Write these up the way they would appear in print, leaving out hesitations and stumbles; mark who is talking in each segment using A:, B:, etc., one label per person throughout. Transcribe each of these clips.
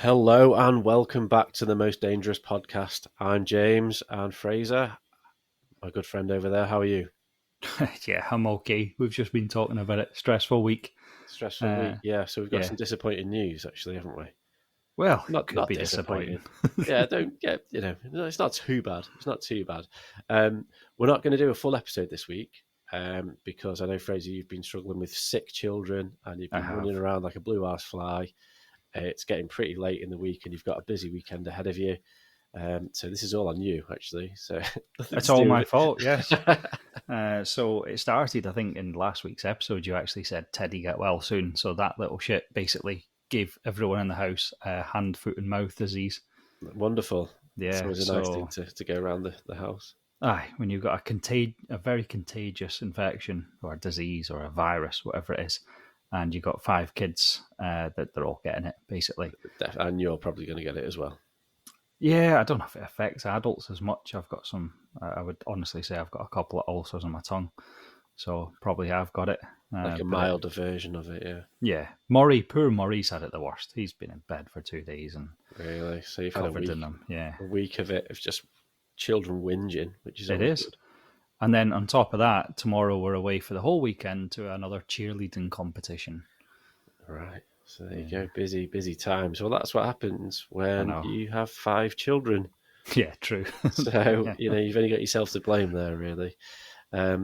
A: Hello and welcome back to the Most Dangerous Podcast. I'm James and Fraser, my good friend over there. How are you?
B: Yeah, I'm okay. We've just been talking about it. Stressful week.
A: Stressful week, yeah. So we've got
B: Yeah.
A: some disappointing news, actually, haven't we?
B: Well, it
A: Not
B: could
A: not
B: be disappointing.
A: Yeah, don't get no, it's not too bad. It's not too bad. We're not going to do a full episode this week because I know Fraser, you've been struggling with sick children and you've
B: I
A: been running
B: have.
A: around like a blue-ass fly. It's getting pretty late in the week and you've got a busy weekend ahead of you. So this is all on you, actually. So nothing
B: It's
A: to
B: all
A: do
B: my
A: with
B: fault, yes.
A: it.
B: So it started, I think, in last week's episode. You actually said Teddy get well soon. So that little shit basically gave everyone in the house hand, foot, and mouth disease.
A: Wonderful. It's
B: Yeah.
A: always a nice thing
B: So,
A: to go around the house.
B: when you've got a very contagious infection or a disease or a virus, whatever it is, and you've got 5 kids that they're all getting it, basically.
A: And you're probably going to get it as well.
B: Yeah, I don't know if it affects adults as much. I've got I would honestly say I've got a couple of ulcers on my tongue. So probably have got it.
A: Like a milder version of it, yeah.
B: Yeah. Poor Murray's had it the worst. He's been in bed for 2 days and
A: Really? So you've had
B: covered in them. Yeah.
A: a week of it of just children whinging, which is
B: It
A: always
B: is.
A: good.
B: And then on top of that, tomorrow we're away for the whole weekend to another cheerleading competition.
A: Right. So there you go. Busy times. Well, that's what happens when you have 5 children.
B: Yeah, true.
A: So, you've only got yourself to blame there, really.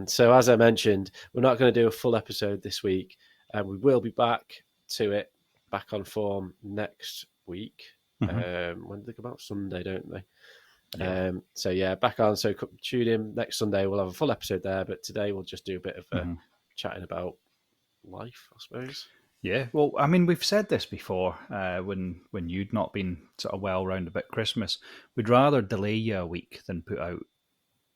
A: So as I mentioned, we're not going to do a full episode this week. We will be back to it, back on form next week.
B: Mm-hmm.
A: When do they come out? Sunday, don't they?
B: Yeah.
A: Back on. So tune in next Sunday. We'll have a full episode there, but today we'll just do a bit of chatting about life, I suppose.
B: Yeah, well, I mean, we've said this before when you'd not been sort of well round about Christmas. We'd rather delay you a week than put out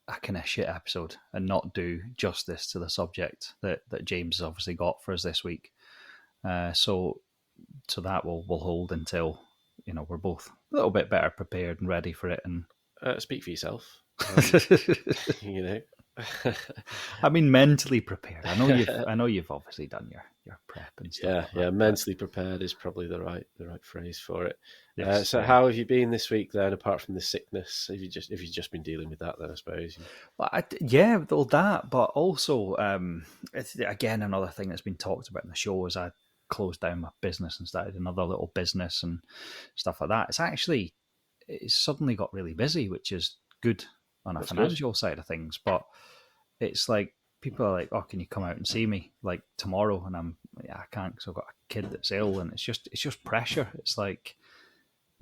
B: a kind of shit episode and not do justice to the subject that James has obviously got for us this week. So that will hold until we're both a little bit better prepared and ready for it. And
A: Speak for yourself. You know.
B: I mean, mentally prepared. I know you've obviously done your prep and stuff.
A: Yeah. Mentally prepared is probably the right phrase for it.
B: Yes,
A: so how have you been this week then? Apart from the sickness, have you just been dealing with that then? I suppose.
B: Well, all that, but also it's again another thing that's been talked about in the show is I closed down my business and started another little business and stuff like that. It's suddenly got really busy, which is good on a financial side of things, but it's like people are like, "Oh, can you come out and see me like tomorrow?" And I can't because I've got a kid that's ill, and it's just pressure. It's like,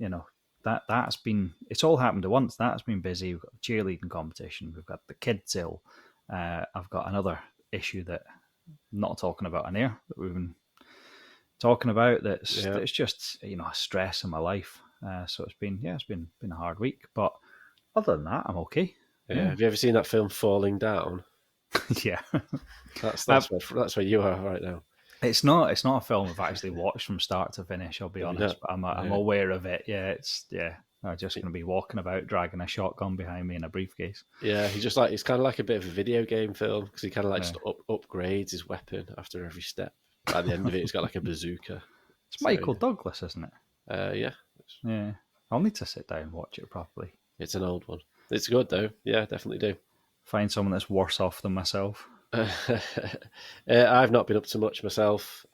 B: it's all happened at once. That's been busy. We've got the cheerleading competition. We've got the kids ill. I've got another issue that I'm not talking about on air that we've been talking about. That's just a stress in my life. So it's been a hard week, but other than that, I'm okay.
A: Yeah. Have you ever seen that film Falling Down?
B: Yeah,
A: that's where you are right now.
B: It's not a film I've actually watched from start to finish. I'll be honest, but I'm aware of it. Yeah, I'm just going to be walking about dragging a shotgun behind me in a briefcase.
A: Yeah, it's kind of like a bit of a video game film because he kind of like just upgrades his weapon after every step. At the end of it, he's got like a bazooka.
B: It's Michael Douglas, isn't it?
A: Yeah.
B: Yeah. I'll need to sit down and watch it properly.
A: It's an old one. It's good though. Yeah, definitely do.
B: Find someone that's worse off than myself.
A: I've not been up to much myself.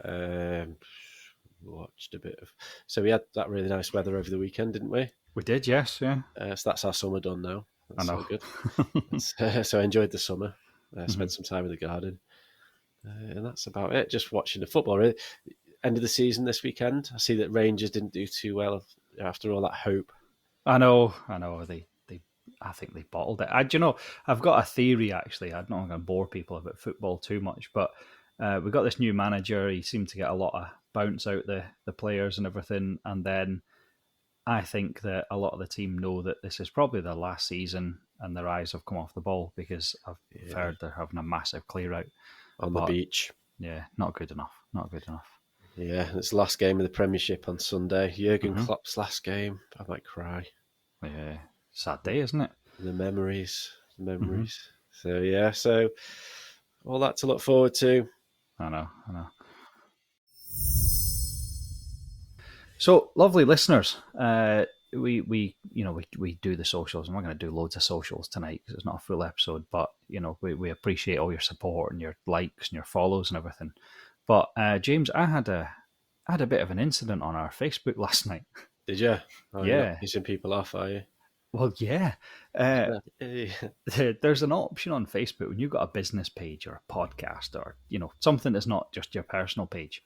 A: Watched a bit of. So we had that really nice weather over the weekend, didn't we?
B: We did, yes, yeah.
A: So that's our summer done now. That's
B: I know.
A: So good. So I enjoyed the summer. Spent some time in the garden. And that's about it. Just watching the football, really. End of the season this weekend. I see that Rangers didn't do too well after all that hope.
B: I know. I think they bottled it. I've got a theory, actually. I'm not going to bore people about football too much, but we got this new manager. He seemed to get a lot of bounce out the players and everything. And then I think that a lot of the team know that this is probably their last season and their eyes have come off the ball because I've heard they're having a massive clear out.
A: On the beach.
B: Yeah, not good enough.
A: Yeah, it's the last game of the Premiership on Sunday. Jurgen Klopp's last game. I might cry.
B: Yeah, sad day, isn't it?
A: The memories. So all that to look forward to.
B: I know. So, lovely listeners, we do the socials. I'm not going to do loads of socials tonight because it's not a full episode. But we appreciate all your support and your likes and your follows and everything. But James, I had a bit of an incident on our Facebook last night.
A: Did you? Oh, you're not
B: Yeah.
A: pissing people off, are you?
B: Well, yeah. Uh,
A: Yeah.
B: there's an option on Facebook when you've got a business page or a podcast or something that's not just your personal page.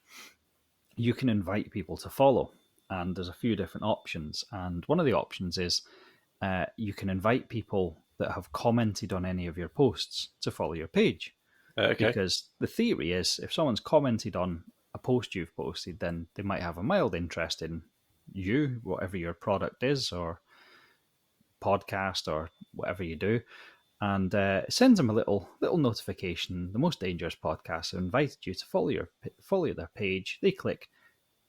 B: You can invite people to follow, and there's a few different options. And one of the options is you can invite people that have commented on any of your posts to follow your page.
A: Okay.
B: Because the theory is if someone's commented on a post you've posted, then they might have a mild interest in you, whatever your product is, or podcast, or whatever you do. And it sends them a little notification. The Most Dangerous Podcast have invited you to follow their page. They click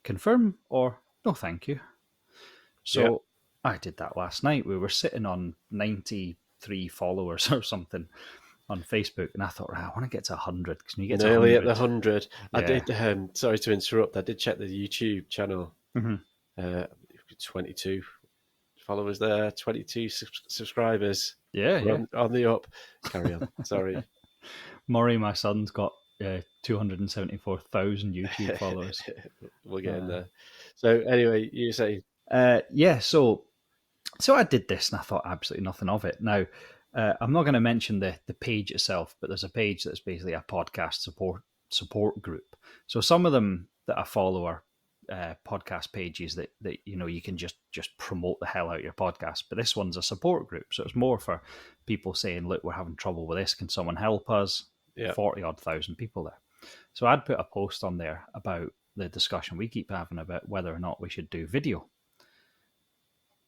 B: confirm or no thank you. So I did that last night. We were sitting on 93 followers or something on Facebook, and I thought, right, I want to get to 100 because when you get
A: Nearly
B: to
A: at the 100.
B: Yeah.
A: I did. Sorry to interrupt. I did check the YouTube channel. 22 followers there, 22 subscribers.
B: Yeah.
A: On the up. Carry on. Sorry.
B: Murray, my son's got 274,000 YouTube followers.
A: We'll get in there. So anyway, you say.
B: So I did this and I thought absolutely nothing of it. Now, I'm not going to mention the page itself, but there's a page that's basically a podcast support group. So some of them that I follow are podcast pages that you can just promote the hell out of your podcast. But this one's a support group, so it's more for people saying, look, we're having trouble with this. Can someone help us? 40-odd thousand people there. So I'd put a post on there about the discussion we keep having about whether or not we should do video.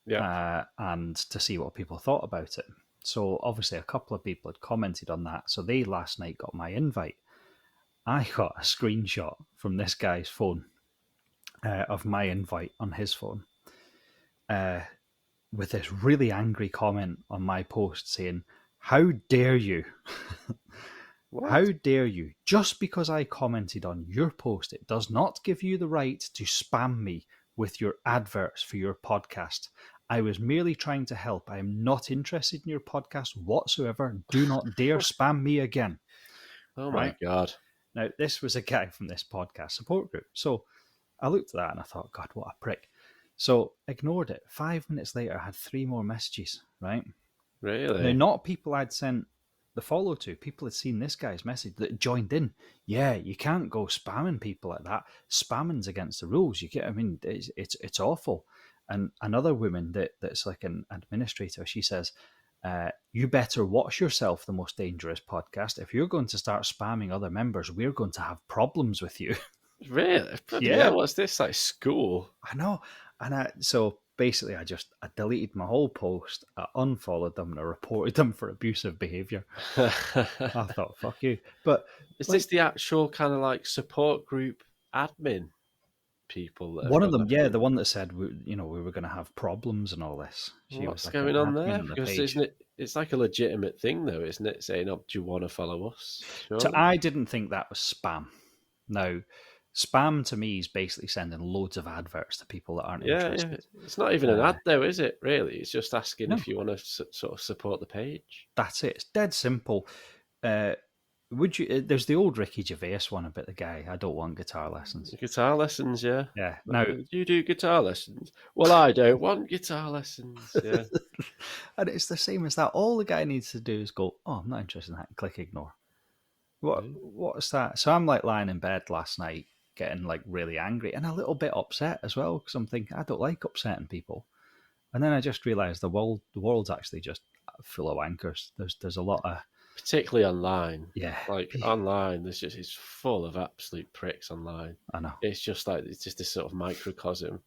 B: And to see what people thought about it. So obviously a couple of people had commented on that. So they last night got my invite. I got a screenshot from this guy's phone of my invite on his phone with this really angry comment on my post saying, how dare you?
A: What?
B: How dare you? Just because I commented on your post, it does not give you the right to spam me with your adverts for your podcast. I was merely trying to help. I am not interested in your podcast whatsoever. Do not dare spam me again.
A: Oh my God.
B: Now, this was a guy from this podcast support group. So I looked at that and I thought, God, what a prick. So ignored it. 5 minutes later, I had 3 more messages, right?
A: Really?
B: Now, not people I'd sent the follow to. People had seen this guy's message that joined in. Yeah, you can't go spamming people like that. Spamming's against the rules. It's awful. And another woman that's like an administrator, she says, you better watch yourself, the Most Dangerous Podcast. If you're going to start spamming other members, we're going to have problems with you.
A: Really?
B: Yeah.
A: What's this, like school?
B: I know. And so basically I deleted my whole post, I unfollowed them, and I reported them for abusive behaviour. I thought, fuck you. But
A: is this the actual kind of like support group admin people?
B: One of them, the one that said we were going to have problems and all this.
A: What's going on there? Because it's like a legitimate thing, though, isn't it? Saying, "Oh, do you want to follow us?" Surely?
B: So I didn't think that was spam. Now, spam to me is basically sending loads of adverts to people that aren't interested.
A: Yeah. It's not even an ad, though, is it? Really, it's just asking if you want to sort of support the page.
B: That's it. It's dead simple. Would you? There's the old Ricky Gervais one about the guy. I don't want guitar lessons.
A: Guitar lessons, yeah.
B: Yeah. Now,
A: you do guitar lessons. Well, I don't want guitar lessons. Yeah.
B: And it's the same as that. All the guy needs to do is go, "Oh, I'm not interested in that," and click ignore. What's that? So I'm like lying in bed last night, getting like really angry and a little bit upset as well, because I'm thinking I don't like upsetting people. And then I just realised the world's actually just full of wankers. There's a lot of,
A: particularly online.
B: Yeah,
A: like online, it's full of absolute pricks online.
B: I know.
A: It's just this sort of microcosm,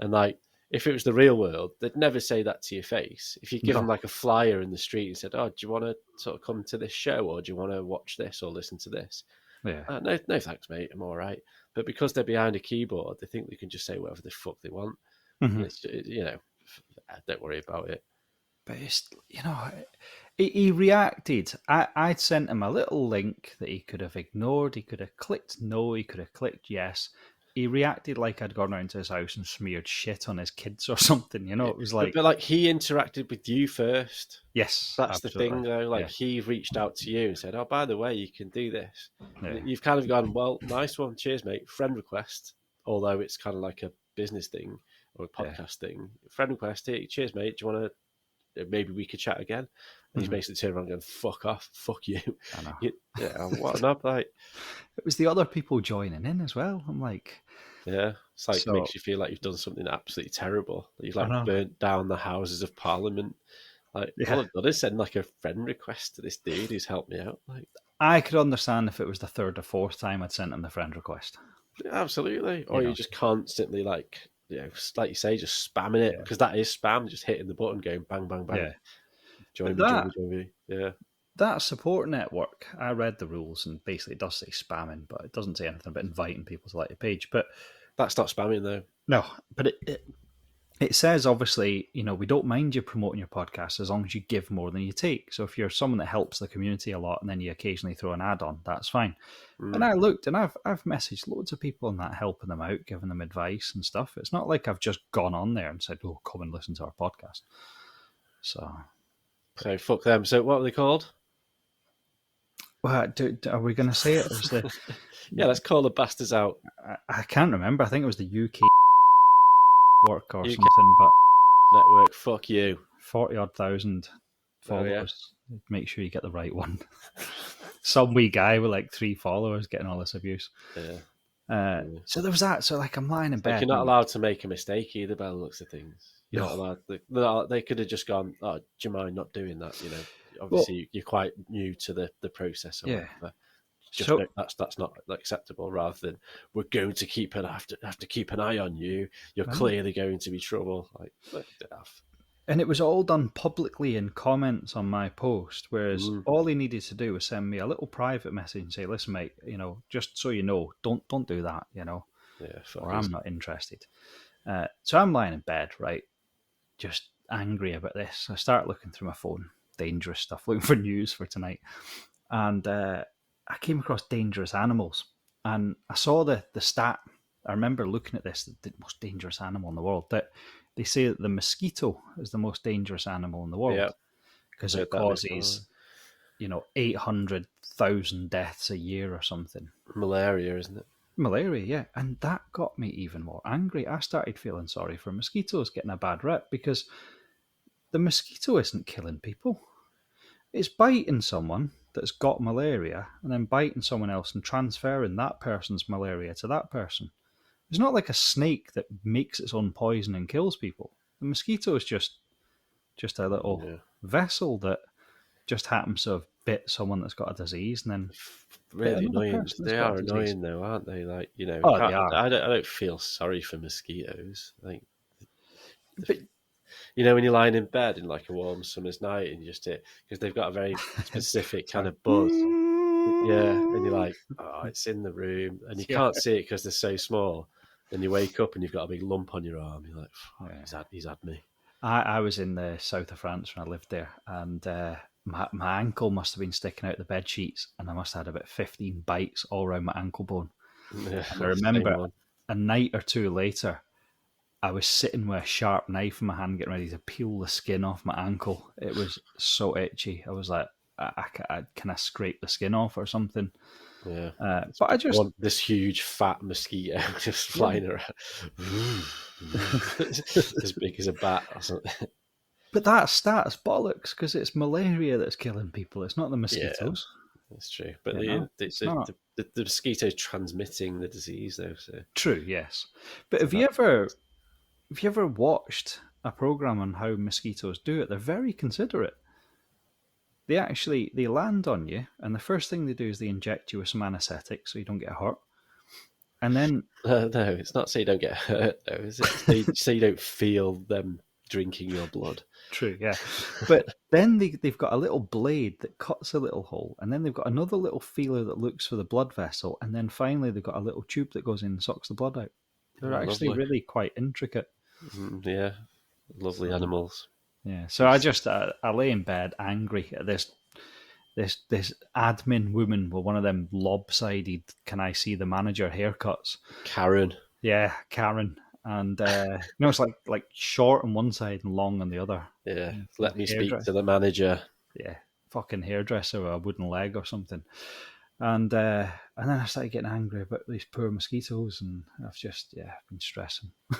A: and like if it was the real world, they'd never say that to your face. If you give them like a flyer in the street and said, "Oh, do you want to sort of come to this show, or do you want to watch this or listen to this?"
B: Yeah.
A: No, thanks, mate. I'm all right. But because they're behind a keyboard, they think they can just say whatever the fuck they want.
B: Mm-hmm.
A: It's, don't worry about it.
B: But it's, he reacted. I'd sent him a little link that he could have ignored. He could have clicked no. He could have clicked yes. he reacted like I'd gone round to his house and smeared shit on his kids or something. You know, it was like,
A: but like he interacted with you first.
B: yes,
A: That's
B: absolutely.
A: the thing, though. Like
B: Yeah.
A: he reached out to you and said, "Oh, by the way, you can do this."
B: Yeah.
A: And you've kind of gone, "Well, nice one, cheers, mate." Friend request, although it's kind of like a business thing or a podcast thing. Friend request, hey, cheers, mate. Do you want to? Maybe we could chat again. And he's basically turned around going, "Fuck off, fuck you."
B: I know.
A: Yeah, what an up, like.
B: It was the other people joining in as well. I'm like,
A: Yeah, it's like
B: So-
A: makes you feel like you've done something absolutely terrible. You've
B: I
A: like
B: know.
A: burnt down the Houses of Parliament. Like
B: Yeah.
A: all I've done is send like a friend request to this dude who's helped me out. Like
B: I could understand if it was the third or fourth time I'd sent him the friend request.
A: absolutely, or
B: You
A: you're
B: know.
A: just constantly like like you say, just spamming it because that is spam. Just hitting the button, going bang bang bang.
B: Yeah.
A: Join
B: But
A: me, join me. Yeah,
B: that support network, I read the rules and basically it does say spamming, but it doesn't say anything about inviting people to like your page. But
A: that's not spamming though.
B: no, but it says obviously, you know, we don't mind you promoting your podcast as long as you give more than you take. So if you're someone that helps the community a lot and then you occasionally throw an ad on, that's fine. And I looked and I've messaged loads of people on that, helping them out, giving them advice and stuff. It's not like I've just gone on there and said, "Oh, come and listen to our podcast." So
A: fuck them. So what are they called?
B: well, are we going to say it? Was the
A: Yeah, let's call the bastards out.
B: I can't remember. I think it was the UK work or
A: UK
B: something, but
A: Network. Fuck you.
B: 40-odd thousand followers.
A: Oh, yeah.
B: Make sure you get the right one. Some wee guy with like 3 followers getting all this abuse.
A: Yeah.
B: So there was that. So like I'm lying in bed.
A: Like you're not allowed to make a mistake either by the looks of things. You're not allowed. They could have just gone, "Oh, do you mind not doing that?" You know, obviously you're quite new to the process or whatever. Just that's not acceptable. Rather than we're going to have to keep an eye on you. You're clearly going to be trouble. Like look it off.
B: And it was all done publicly in comments on my post, whereas all he needed to do was send me a little private message and say, "Listen, mate, you know, just so you know, don't do that, you know, or I'm not interested." So I'm lying in bed, right, just angry about this. I start looking through my phone, dangerous stuff, looking for news for tonight, and I came across dangerous animals, and I saw the stat. I remember looking at this, the most dangerous animal in the world. That they say that the mosquito is the most dangerous animal in the world because it causes, 800,000 deaths a year or something.
A: Malaria, isn't it?
B: Malaria, yeah. And that got me even more angry. I started feeling sorry for mosquitoes getting a bad rep because the mosquito isn't killing people. It's biting someone that's got malaria and then biting someone else and transferring that person's malaria to that person. It's not like a snake that makes its own poison and kills people. The mosquito is just a little vessel that just happens to have bit someone that's got a disease and then
A: really annoying. They are annoying though, aren't they? Like they are. I don't feel sorry for mosquitoes. Like, but when you're lying in bed in like a warm summer's night and you just hear, because they've got a very specific kind of buzz. Yeah, and you're like, oh, it's in the room, and you can't see it because they're so small. Then you wake up and you've got a big lump on your arm. You're like, oh, he's had me.
B: I was in the south of France when I lived there, and my ankle must have been sticking out the bed sheets, and I must have had about 15 bites all around my ankle bone.
A: Yeah,
B: and I remember a night or two later, I was sitting with a sharp knife in my hand, getting ready to peel the skin off my ankle. It was so itchy. I was like, can I scrape the skin off or something?
A: Yeah,
B: but I just
A: want this huge fat mosquito just flying around, as big as a bat or something.
B: But that's bollocks because it's malaria that's killing people. It's not the mosquitoes.
A: Yeah, that's true. But the mosquito's transmitting the disease, though. So
B: true, yes. But have you ever watched a program on how mosquitoes do it? They're very considerate. They land on you, and the first thing they do is they inject you with some anaesthetic so you don't get hurt. And then
A: no, it's not so you don't get hurt though, is it? So you don't feel them drinking your blood.
B: True, yeah. But then they've got a little blade that cuts a little hole, and then they've got another little feeler that looks for the blood vessel, and then finally they've got a little tube that goes in and sucks the blood out. They're actually really quite intricate.
A: Yeah, lovely animals.
B: Yeah, so I lay in bed angry at this this admin woman with one of them lopsided "Can I see the manager" haircuts.
A: Karen.
B: Yeah, Karen, and it's like short on one side and long on the other.
A: Yeah,
B: Like
A: let me speak
B: hairdresser.
A: to the manager.
B: Yeah, fucking hairdresser with a wooden leg or something. And then I started getting angry about these poor mosquitoes, and I've just been stressing.
A: I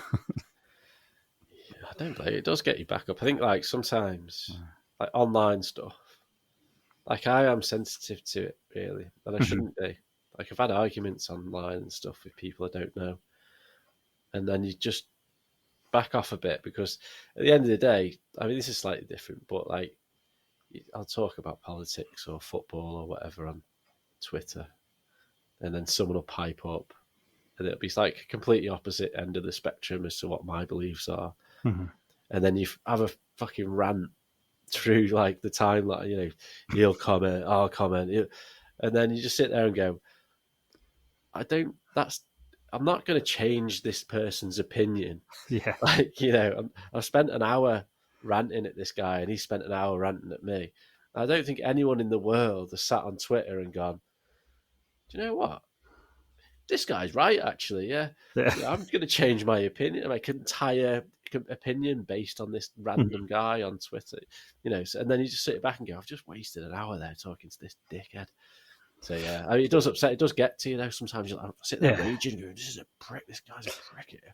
A: don't blame it. It does get you back up. I think like sometimes like online stuff, like I am sensitive to it really, and I shouldn't be. Like I've had arguments online and stuff with people I don't know, and then you just back off a bit because at the end of the day, I mean this is slightly different, but like I'll talk about politics or football or whatever on Twitter, and then someone will pipe up, and it'll be like a completely opposite end of the spectrum as to what my beliefs are,
B: Mhm.
A: and then you have a fucking rant through like the timeline, he'll comment, I'll comment, and then you just sit there and go, I'm not going to change this person's opinion.
B: Yeah,
A: Like, I've spent an hour ranting at this guy and he spent an hour ranting at me. I don't think anyone in the world has sat on Twitter and gone, do you know what? This guy's right, actually. Yeah.
B: yeah.
A: Yeah, I'm going to change my opinion, my entire opinion based on this random guy on Twitter. And then you just sit back and go, I've just wasted an hour there talking to this dickhead. So yeah, I mean, it does upset. It does get to you. Sometimes you sit there raging, and going, "This is a prick. This guy's a prick here."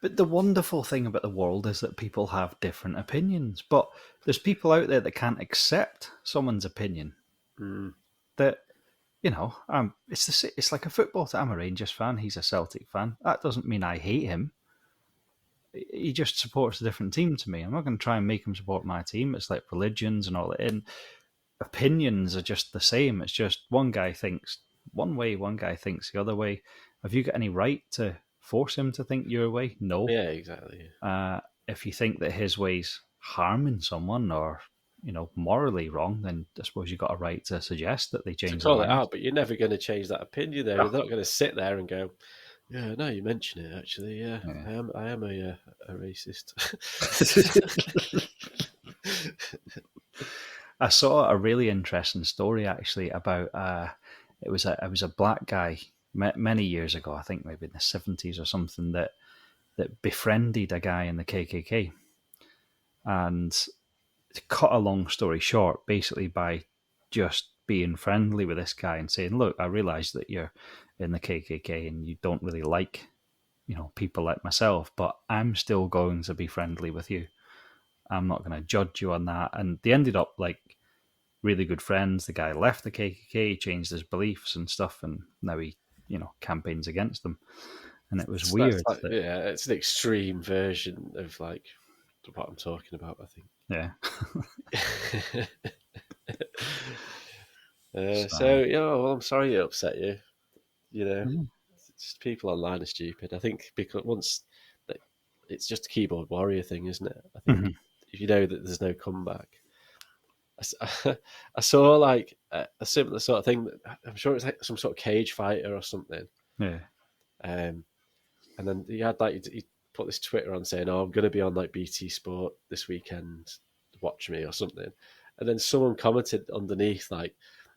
B: But the wonderful thing about the world is that people have different opinions. But there's people out there that can't accept someone's opinion.
A: Mm.
B: That it's like a football thing. I'm a Rangers fan. He's a Celtic fan. That doesn't mean I hate him. He just supports a different team to me. I'm not going to try and make him support my team. It's like religions and all that. And opinions are just the same. It's just one guy thinks one way, one guy thinks the other way. Have you got any right to force him to think your way? No.
A: Yeah, exactly.
B: If you think that his way's harming someone or morally wrong, then I suppose you've got a right to suggest that they
A: To
B: change their
A: call it
B: minds.
A: out, but you're never going to change that opinion. Though you're not going to sit there and go, "Yeah, no, you mention it. Actually, yeah,
B: Yeah.
A: I am a racist."
B: I saw a really interesting story actually about it was a black guy many years ago, I think maybe in the 70s or something, that befriended a guy in the KKK. And to cut a long story short, basically by just being friendly with this guy and saying, "Look, I realise that you're in the KKK and you don't really like people like myself, but I'm still going to be friendly with you. I'm not going to judge you on that." And they ended up like really good friends. The guy left the KKK, changed his beliefs and stuff, and now he campaigns against them. And it was
A: That's
B: weird
A: like,
B: that
A: yeah, it's an extreme version of like what I'm talking about. I think.
B: yeah.
A: So yeah, well, I'm sorry it upset you.
B: Yeah.
A: It's just people online are stupid. I think because once it's just a keyboard warrior thing, isn't it? I think
B: Mhm.
A: if you know that there's no comeback. I saw like a similar sort of thing. I'm sure it's like some sort of cage fighter or something.
B: Yeah.
A: And then he had like he put this Twitter on saying, "Oh, I'm going to be on like BT Sport this weekend. Watch me" or something. And then someone commented underneath like,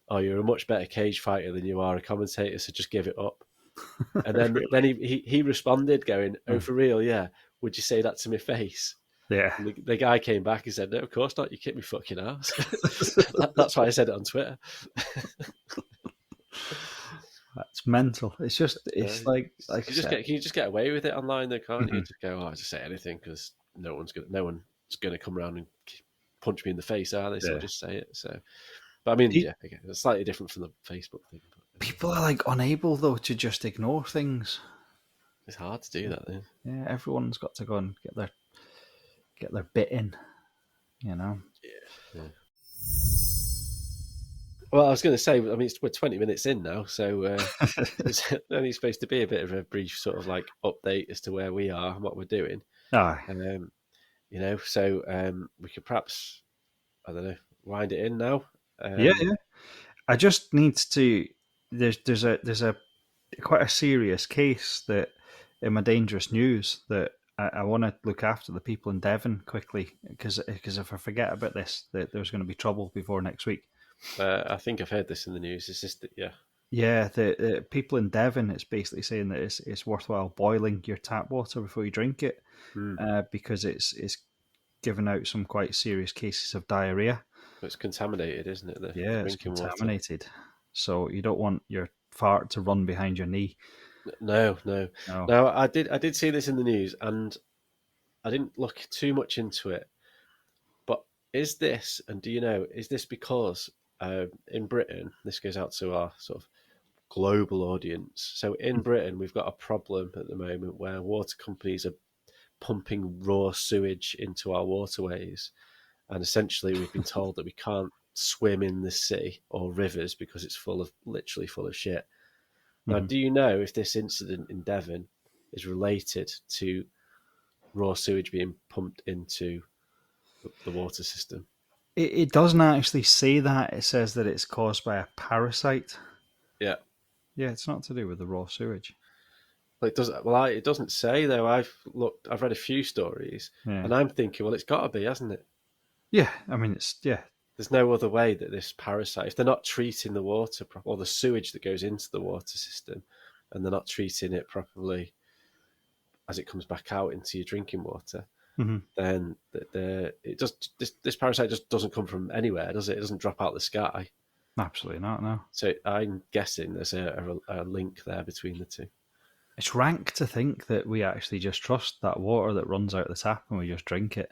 A: "Oh, you're a much better cage fighter than you are a commentator, so just give it up." And then
B: Really?
A: he responded going, "Oh,
B: Mm.
A: for real? Yeah. Would you say that to my face?"
B: Yeah.
A: And the guy came back and said, "No, of course not. You kicked me fucking ass." That's why I said it on Twitter.
B: That's mental. It's just it's like I said.
A: Can you just get away with it online though, can't you?
B: Mhm.
A: Just go, "Oh, I just say anything," because no one's gonna come around and punch me in the face, are they? So I'll
B: Yeah.
A: just say it. So, but I mean,
B: Pe-
A: yeah, again, it's slightly different from the Facebook thing. But
B: People are like unable though to just ignore things.
A: it's hard to do that. Then.
B: Yeah, everyone's got to go and get their bit in.
A: Yeah. Well, I was going to say, I mean, we're 20 minutes in now, so it's only supposed to be a bit of a brief sort of like update as to where we are and what we're doing.
B: Aye.
A: So we could perhaps, I don't know, wind it in now.
B: Yeah, yeah. I just need to. There's a quite a serious case that in my dangerous news that I want to look after the people in Devon quickly because if I forget about this, that there's going to be trouble before next week.
A: I think I've heard this in the news. It's just that, yeah.
B: Yeah, the people in Devon, it's basically saying that it's worthwhile boiling your tap water before you drink it,
A: Mm.
B: because it's given out some quite serious cases of diarrhea.
A: It's contaminated, isn't it? The
B: Yeah, it's
A: drinking water.
B: contaminated, so you don't want your fart to run behind your knee.
A: No, no.
B: No.
A: Now I did see this in the news, and I didn't look too much into it. But is this, and do you know, is this because in Britain, this goes out to our sort of global audience. So in Britain, we've got a problem at the moment where water companies are pumping raw sewage into our waterways, and essentially we've been told that we can't swim in the sea or rivers because it's literally full of shit. Now,
B: Mhm.
A: do you know if this incident in Devon is related to raw sewage being pumped into the water system?
B: It doesn't actually say that. It says that it's caused by a parasite.
A: Yeah.
B: Yeah, it's not to do with the raw sewage.
A: It doesn't say though. I've read a few stories,
B: Yeah,
A: and I'm thinking, well, it's got to be, hasn't it?
B: yeah. I mean, it's yeah.
A: There's no other way that this parasite, if they're not treating the water or the sewage that goes into the water system, and they're not treating it properly as it comes back out into your drinking water,
B: Hmm.
A: then this parasite just doesn't come from anywhere, does it? It doesn't drop out the sky.
B: Absolutely not. No.
A: So I'm guessing there's a link there between the two.
B: It's rank to think that we actually just trust that water that runs out the tap and we just drink it.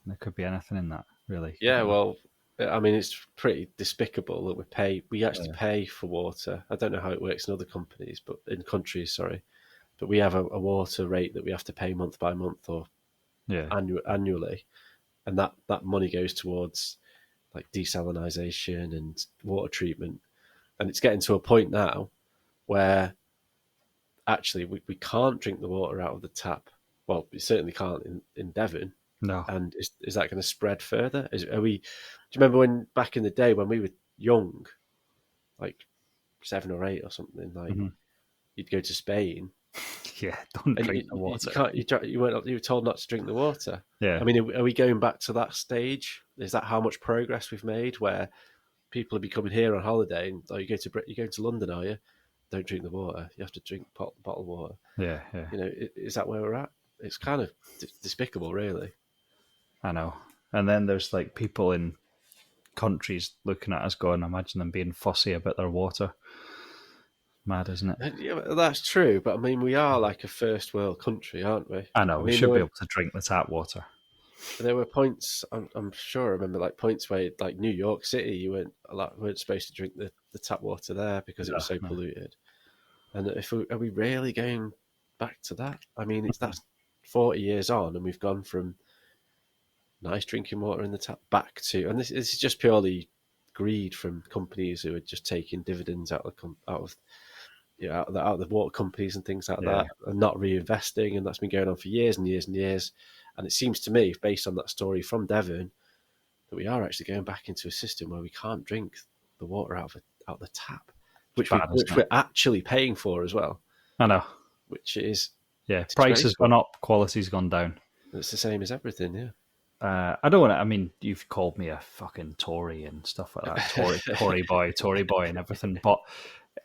B: There could be anything in that, really.
A: Yeah, well, I mean, it's pretty despicable that we actually
B: Yeah.
A: pay for water. I don't know how it works in other companies, but in countries, sorry, but we have a water rate that we have to pay month by month or
B: Yeah.
A: annually, and that money goes towards like desalinization and water treatment, and it's getting to a point now where actually we can't drink the water out of the tap. Well, we certainly can't in Devon.
B: No.
A: And is that going to spread further? Do you remember when back in the day when we were young, like 7 or 8 or something, like
B: Hmm.
A: you'd go to Spain
B: Yeah. Don't
A: and
B: drink the water.
A: you were told not to drink the water. I
B: Yeah.
A: mean, are we going back to that stage? Is that how much progress we've made? Where people are becoming here on holiday, and you go to London, are you? Don't drink the water. You have to drink bottled water.
B: Yeah. Yeah.
A: You know, is that where we're at? It's kind of despicable, really.
B: I know. And then there's like people in countries looking at us going, imagine them being fussy about their water. Mad, isn't it?
A: Yeah, that's true, but I mean, we are like a first world country, aren't we?
B: I know.
A: I
B: We
A: mean,
B: should be able to drink the tap water.
A: there were points. I'm sure I remember like points where, like New York City, you weren't supposed to drink the tap water there because it
B: No,
A: was so
B: no.
A: polluted. And are we really going back to that? I mean, that's 40 years on, and we've gone from nice drinking water in the tap back to, and this is just purely greed from companies who are just taking dividends out of out of the water companies and things like
B: Yeah.
A: that, and not reinvesting, and that's been going on for years and years and years. And it seems to me, based on that story from Devon, that we are actually going back into a system where we can't drink the water out of the tap,
B: It's bad,
A: which
B: isn't it?
A: we're actually paying for as well,
B: I know.
A: which is
B: Yeah. Price has gone
A: disgraceful.
B: up, quality's gone down.
A: It's the same
B: Yeah.
A: as everything,
B: I don't want to. I mean, you've called me a fucking Tory and stuff like that, Tory boy, and everything. But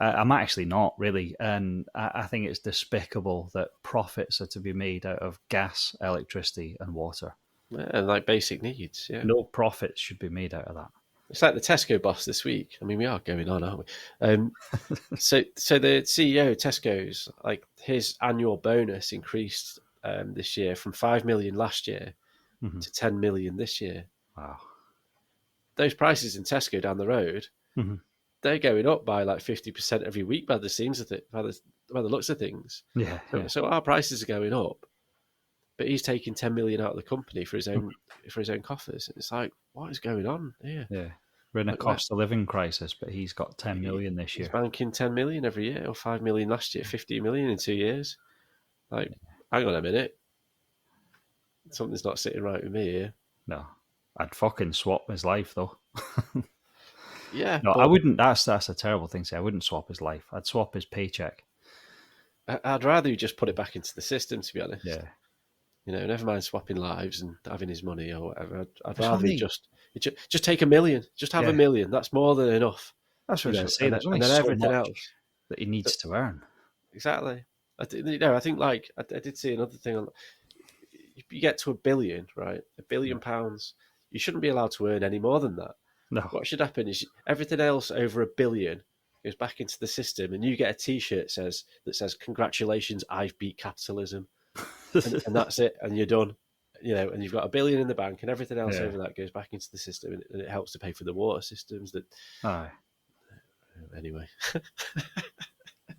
B: I'm actually not really, and I think it's despicable that profits are to be made out of gas, electricity, and water.
A: yeah, and like basic needs, yeah.
B: No profits should be made out of that.
A: It's like the Tesco boss this week. I mean, we are going on, aren't we? So the CEO of Tesco's, like his annual bonus increased this year from 5 million last year
B: Hmm.
A: to 10 million this year.
B: Wow.
A: Those prices in Tesco down the road,
B: Hmm.
A: they're going up by like 50% every week by the seams of it, by the looks of things.
B: Yeah, yeah,
A: So our prices are going up, but he's taking 10 million out of the company for his own coffers. It's like, what is going on here?
B: yeah. We're in a
A: Like,
B: cost of living crisis, but he's got 10 million this
A: he's
B: year.
A: banking 10 million every year, or 5 million last year, 15 million in 2 years. Like, hang on a minute, something's not sitting right with me here.
B: No, I'd fucking swap his life though.
A: Yeah,
B: No, I
A: but
B: wouldn't. That's a terrible thing to say. I wouldn't swap his life. I'd swap his paycheck.
A: I'd rather you just put it back into the system, to be honest.
B: Yeah,
A: never mind swapping lives and having his money or whatever. I'd
B: There's
A: rather
B: only,
A: just take $1 million. Just have
B: yeah,
A: $1 million. That's more than enough.
B: that's what I was going to say.
A: And
B: There's only
A: then
B: so
A: everything
B: much
A: else.
B: that he needs to earn.
A: Exactly. I think like I did see another thing on. If you get to $1 billion, right? £1 billion, you shouldn't be allowed to earn any more than that.
B: No.
A: What should happen is everything else over $1 billion goes back into the system, and you get a T-shirt that says "Congratulations, I've beat capitalism," and that's it, and you're done. And you've got $1 billion in the bank, and everything else over that goes back into the system, and it helps to pay for the water systems.
B: Aye.
A: Anyway.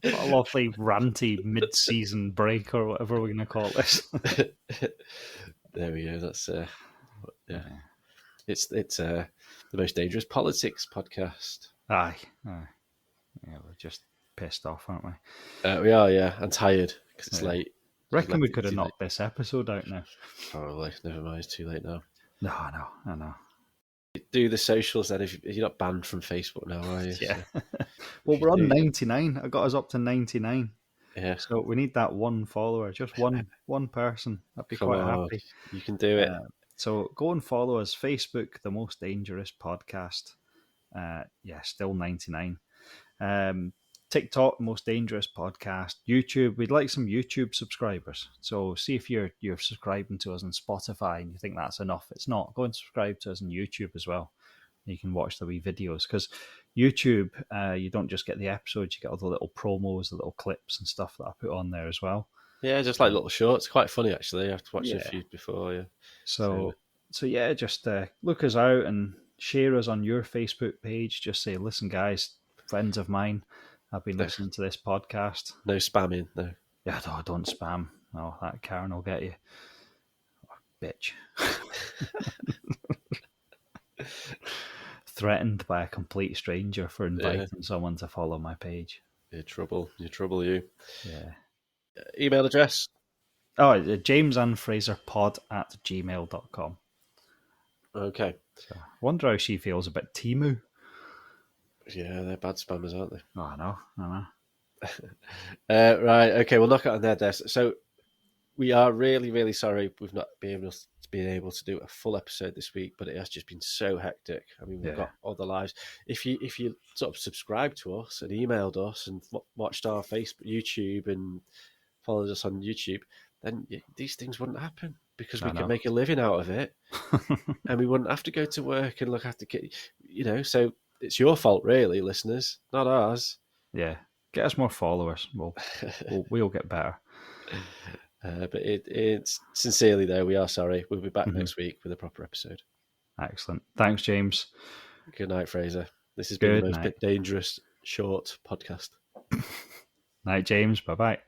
B: What a lovely ranty mid-season break or whatever we're going to call this.
A: There we go. That's It's the most dangerous politics podcast.
B: Aye. Yeah, we're just pissed off, aren't we?
A: We are, yeah, and tired because it's late.
B: Reckon we could have knocked this episode out now.
A: Probably. Never mind. It's too late now.
B: No, I know.
A: Do the socials then. If you're not banned from Facebook now, are you?
B: Yeah. Well, we're on 99. I got us up to 99.
A: Yeah.
B: So we need that one follower, just one person. I'd be quite happy.
A: You can do it.
B: So go and follow us. Facebook, The Most Dangerous Podcast. Still 99. TikTok, Most Dangerous Podcast. YouTube, we'd like some YouTube subscribers. So see if you're subscribing to us on Spotify and you think that's enough. It's not. Go and subscribe to us on YouTube as well. You can watch the wee videos, because YouTube, you don't just get the episodes, you get all the little promos, the little clips and stuff that I put on there as well.
A: Yeah, just like little shorts. Quite funny, actually. I've watched a few before, yeah.
B: So yeah, just look us out and share us on your Facebook page. Just say, listen, guys, friends of mine, I've been listening to this podcast.
A: No spamming, no.
B: Yeah, no, don't spam. Oh, that Karen will get you. Oh, bitch. Threatened by a complete stranger for inviting someone to follow my page.
A: You're trouble, you.
B: Yeah.
A: Email address?
B: Oh, James and Fraser pod@gmail.com.
A: Okay.
B: So, I wonder how she feels about Temu.
A: Yeah, they're bad spammers, aren't they?
B: Oh, I know.
A: Right, okay, we'll knock it on their desk. So we are really, really sorry we've not been able to do a full episode this week, but it has just been so hectic. I mean, we've got other lives. If you sort of subscribed to us and emailed us and watched our Facebook, YouTube, and followed us on YouTube, then these things wouldn't happen, because we can make a living out of it, and we wouldn't have to go to work and look after kids. So it's your fault, really, listeners, not ours.
B: Yeah, get us more followers. We'll get better.
A: But it's sincerely, though, we are sorry. We'll be back next week with a proper episode.
B: Excellent. Thanks, James.
A: Good night, Fraser. This has been the most dangerous short podcast.
B: Night, James. Bye-bye.